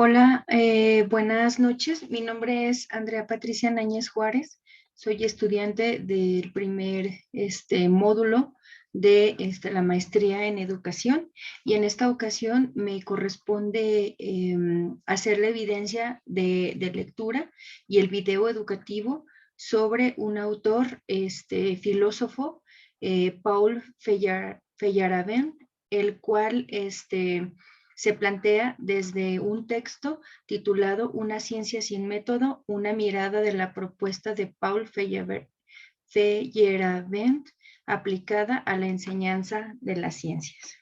Hola, buenas noches. Mi nombre es Andrea Patricia Náñez Juárez. Soy estudiante del primer módulo de la maestría en educación y en esta ocasión me corresponde hacer la evidencia de lectura y el video educativo sobre un autor, filósofo, Paul Feyerabend, el cual se plantea desde un texto titulado Una ciencia sin método, una mirada de la propuesta de Paul Feyerabend aplicada a la enseñanza de las ciencias.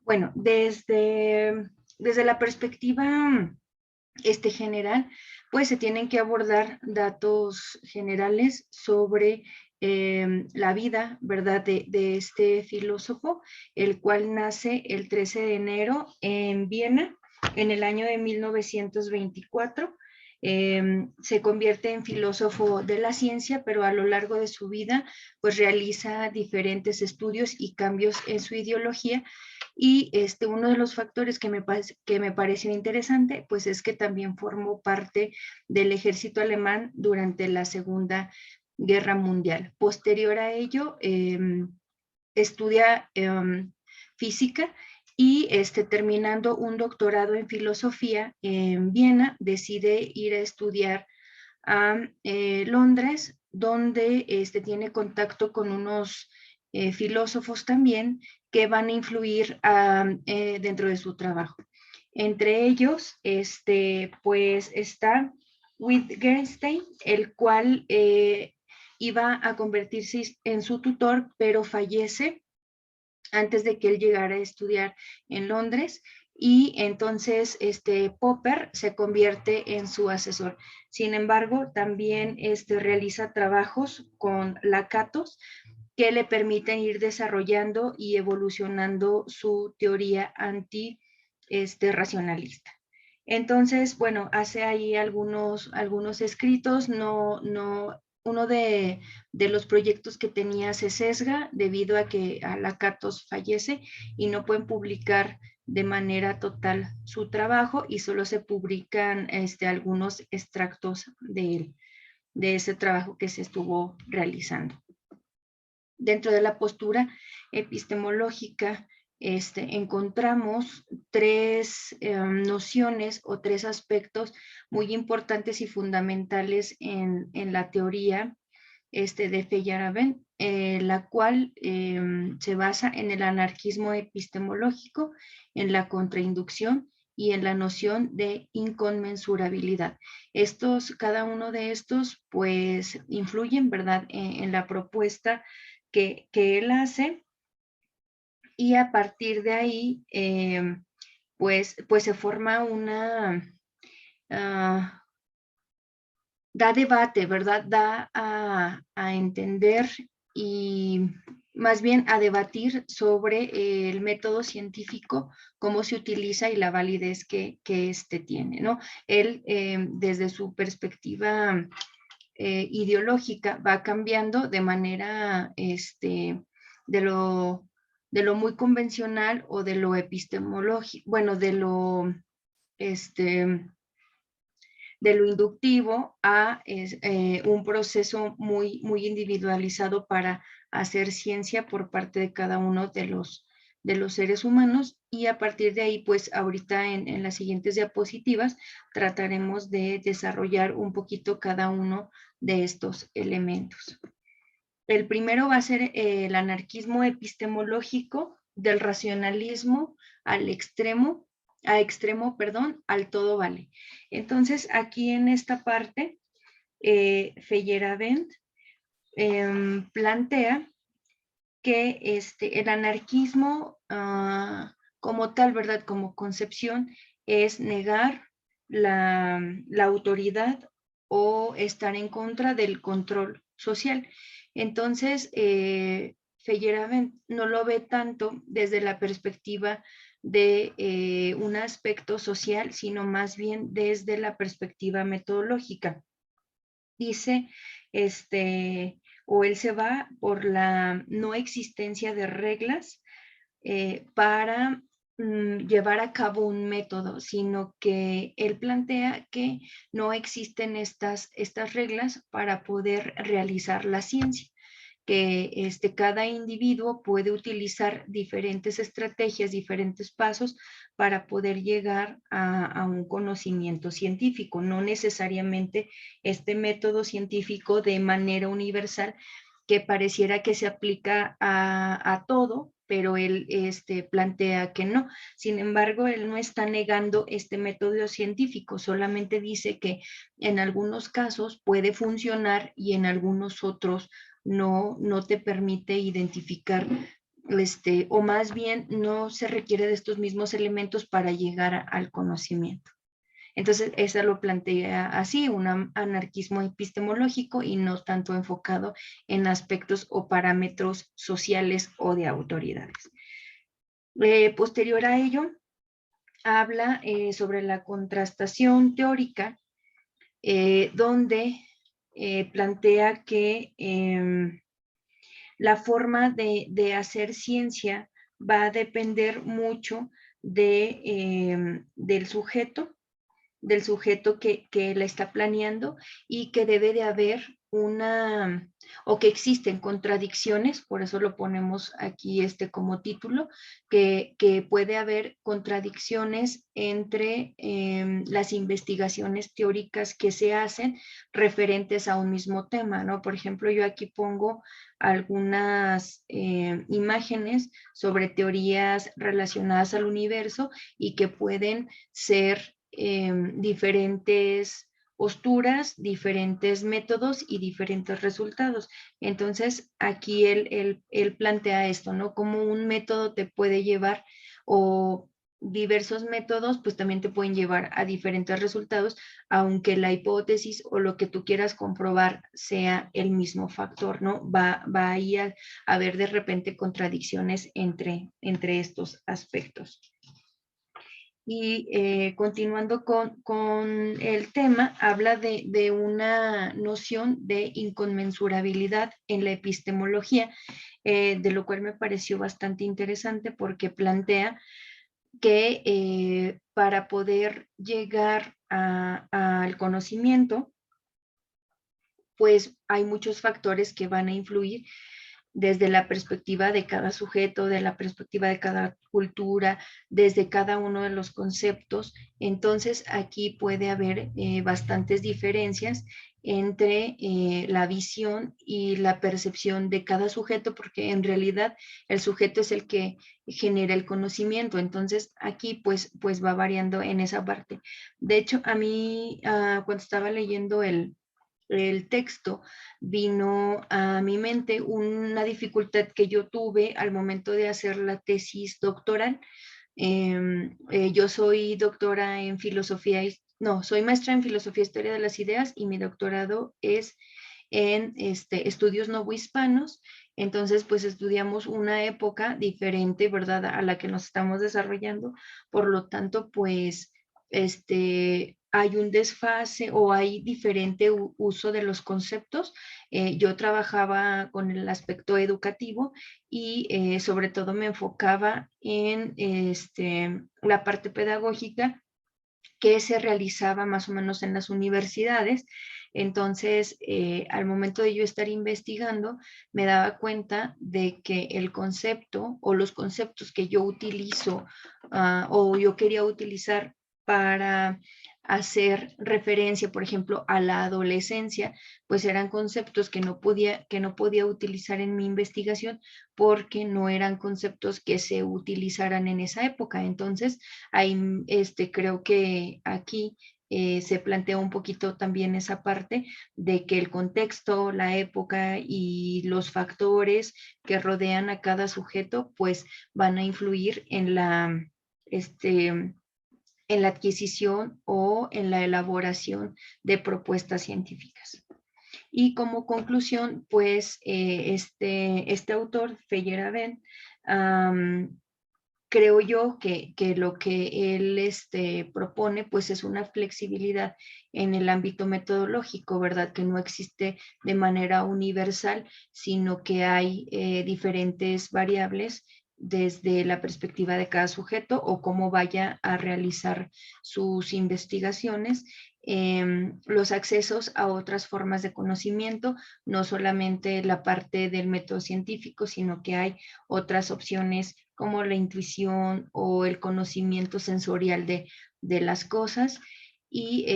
Bueno, desde la perspectiva general, pues se tienen que abordar datos generales sobre la vida, ¿verdad?, de este filósofo, el cual nace el 13 de enero en Viena, en el año de 1924. Se convierte en filósofo de la ciencia, pero a lo largo de su vida, pues realiza diferentes estudios y cambios en su ideología. Y uno de los factores que me pareció interesante, pues es que también formó parte del ejército alemán durante la Segunda Guerra Mundial. Posterior a ello, estudia física y terminando un doctorado en filosofía en Viena, decide ir a estudiar a Londres, donde tiene contacto con unos filósofos también que van a influir dentro de su trabajo. Entre ellos, pues está Wittgenstein, el cual iba a convertirse en su tutor, pero fallece antes de que él llegara a estudiar en Londres, y entonces Popper se convierte en su asesor. Sin embargo, también realiza trabajos con Lakatos que le permiten ir desarrollando y evolucionando su teoría racionalista. Entonces, bueno, hace ahí algunos escritos, uno de los proyectos que tenía se sesga debido a que Lakatos fallece y no pueden publicar de manera total su trabajo y solo se publican algunos extractos de ese trabajo que se estuvo realizando. Dentro de la postura epistemológica, encontramos tres nociones o tres aspectos muy importantes y fundamentales en la teoría de Feyerabend, la cual se basa en el anarquismo epistemológico, en la contrainducción y en la noción de inconmensurabilidad. Cada uno de estos, pues, influyen, ¿verdad?, en la propuesta que él hace, y a partir de ahí, pues se forma da debate, ¿verdad? Da a entender y más bien a debatir sobre el método científico, cómo se utiliza y la validez que tiene, ¿no? Él, desde su perspectiva ideológica, va cambiando de manera de lo muy convencional o de lo epistemológico, bueno, de lo inductivo a un proceso muy, muy individualizado para hacer ciencia por parte de cada uno de los seres humanos, y a partir de ahí, pues ahorita en las siguientes diapositivas trataremos de desarrollar un poquito cada uno de estos elementos. El primero va a ser el anarquismo epistemológico, del racionalismo al extremo, al todo vale. Entonces, aquí en esta parte, Feyerabend plantea que el anarquismo como tal, ¿verdad?, como concepción, es negar la autoridad o estar en contra del control social. Entonces, Feyerabend no lo ve tanto desde la perspectiva de un aspecto social, sino más bien desde la perspectiva metodológica. Dice, o él se va por la no existencia de reglas para llevar a cabo un método, sino que él plantea que no existen estas reglas para poder realizar la ciencia, que cada individuo puede utilizar diferentes estrategias, diferentes pasos para poder llegar a un conocimiento científico, no necesariamente este método científico de manera universal que pareciera que se aplica a todo, pero él plantea que no. Sin embargo, él no está negando este método científico, solamente dice que en algunos casos puede funcionar y en algunos otros no te permite identificar o más bien no se requiere de estos mismos elementos para llegar al conocimiento. Entonces, esa lo plantea así, un anarquismo epistemológico y no tanto enfocado en aspectos o parámetros sociales o de autoridades. Posterior a ello, habla sobre la contrastación teórica, donde plantea que la forma de hacer ciencia va a depender mucho del sujeto que la está planeando y que debe de haber o que existen contradicciones, por eso lo ponemos aquí como título, que puede haber contradicciones entre las investigaciones teóricas que se hacen referentes a un mismo tema, ¿no? Por ejemplo, yo aquí pongo algunas imágenes sobre teorías relacionadas al universo y que pueden ser diferentes posturas, diferentes métodos y diferentes resultados. Entonces, aquí él plantea esto, ¿no? Como un método te puede llevar o diversos métodos, pues también te pueden llevar a diferentes resultados, aunque la hipótesis o lo que tú quieras comprobar sea el mismo factor, ¿no? Va ahí a haber de repente contradicciones entre estos aspectos. Y continuando con el tema, habla de una noción de inconmensurabilidad en la epistemología, de lo cual me pareció bastante interesante porque plantea que para poder llegar al conocimiento, pues hay muchos factores que van a influir desde la perspectiva de cada sujeto, de la perspectiva de cada cultura, desde cada uno de los conceptos. Entonces, aquí puede haber bastantes diferencias entre la visión y la percepción de cada sujeto, porque en realidad el sujeto es el que genera el conocimiento. Entonces, aquí pues va variando en esa parte. De hecho, a mí cuando estaba leyendo el texto, vino a mi mente una dificultad que yo tuve al momento de hacer la tesis doctoral. Yo soy doctora en filosofía, soy maestra en filosofía e historia de las ideas y mi doctorado es en estudios novohispanos. Entonces, pues estudiamos una época diferente, ¿verdad?, a la que nos estamos desarrollando. Por lo tanto, pues, hay un desfase o hay diferente uso de los conceptos. Yo trabajaba con el aspecto educativo y sobre todo me enfocaba en la parte pedagógica que se realizaba más o menos en las universidades. Entonces, al momento de yo estar investigando, me daba cuenta de que el concepto o los conceptos que yo utilizo o yo quería utilizar para hacer referencia, por ejemplo, a la adolescencia, pues eran conceptos que no podía utilizar en mi investigación porque no eran conceptos que se utilizaran en esa época. Entonces, ahí creo que aquí se plantea un poquito también esa parte de que el contexto, la época y los factores que rodean a cada sujeto, pues van a influir en la adquisición o en la elaboración de propuestas científicas. Y como conclusión, pues este autor, Feyerabend, creo yo que lo que él propone pues es una flexibilidad en el ámbito metodológico, ¿verdad? Que no existe de manera universal, sino que hay diferentes variables desde la perspectiva de cada sujeto o cómo vaya a realizar sus investigaciones, los accesos a otras formas de conocimiento, no solamente la parte del método científico, sino que hay otras opciones como la intuición o el conocimiento sensorial de las cosas. Y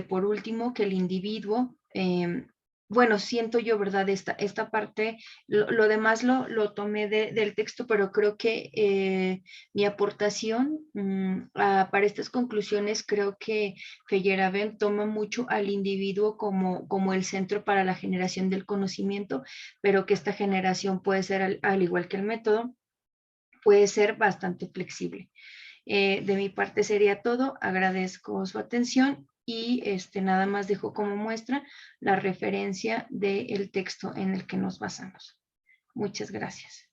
por último, que el individuo, bueno, siento yo, ¿verdad? Esta parte, lo demás lo tomé del texto, pero creo que mi aportación para estas conclusiones, creo que Feyerabend toma mucho al individuo como el centro para la generación del conocimiento, pero que esta generación puede ser, al igual que el método, puede ser bastante flexible. De mi parte sería todo. Agradezco su atención y nada más dejo como muestra la referencia del texto en el que nos basamos. Muchas gracias.